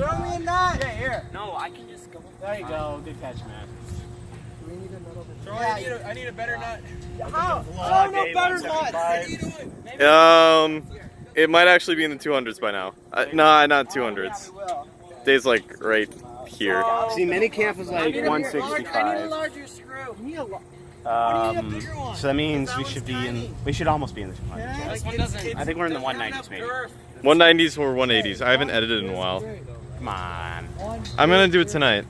Throw me a nut. Yeah, here. No, I can just go. There you go. Good catch, man. We need a nut over Troy, here. I need a better nut. How? Oh, no better nuts. It might actually be in the 200s by now. Nah, not 200s. Dave's like right here. See, minicamp was like I need a 165. larger screw. We need a bigger one. So that means we should be in. We should almost be in the 200s. This one doesn't. I think we're in the 190s maybe. 190s or 180s. I haven't edited in a while. Come on. I'm gonna do it tonight.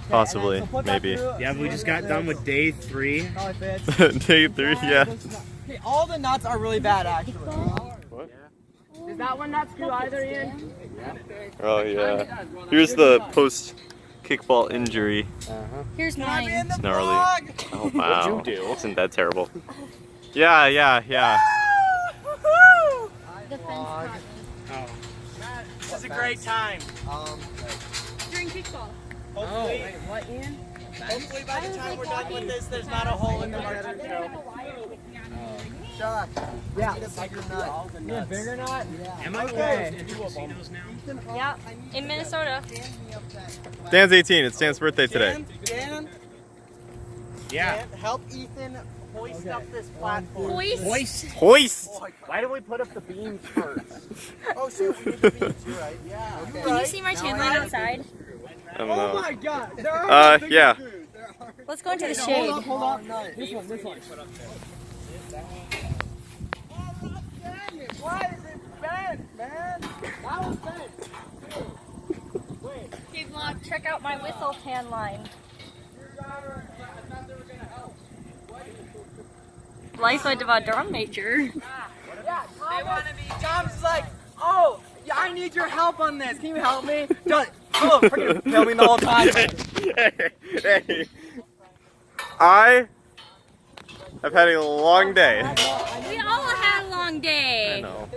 Possibly, maybe. Yeah, we just got done with day 3. Day 3, yeah. Hey, all the nuts are really bad, actually. What? Is that one not screw either, Ian? Oh yeah. Here's the post kickball injury. Here's Can I be in mine. the Gnarly. vlog? Oh wow. What'd you do? Isn't that terrible? Yeah. Woohoo! The fence caught me. Oh. This is a great time. During kickball. Hopefully, What, Ian? hopefully by the time we're done with this, there's not a hole in the market show. Chuck. Yeah. Need a bigger nut. Need a bigger nut? Am I Okay. into casinos now? Yeah, in Minnesota. Dan's 18. It's Dan's birthday today. Dan, Yeah. help Ethan hoist up this platform. Hoist. Hoist! Why did we put up the beams first? Oh, shoot, we need the beams. You're right. Yeah. Okay. Can you see my tan line outside? I don't Oh know. my God. There are bigger Yeah. screws. There are. Let's go into the Hold shade. up, hold up. This one. Why is it bent, man? That was bent. Okay, vlog, check out my whistle tan line. Life of a drum major. Yeah, Tom's like, oh, yeah, I need your help on this. Can you help me? Don't. Oh, freaking filming the whole time. Hey. I have had a long day. We all had a long I day. know.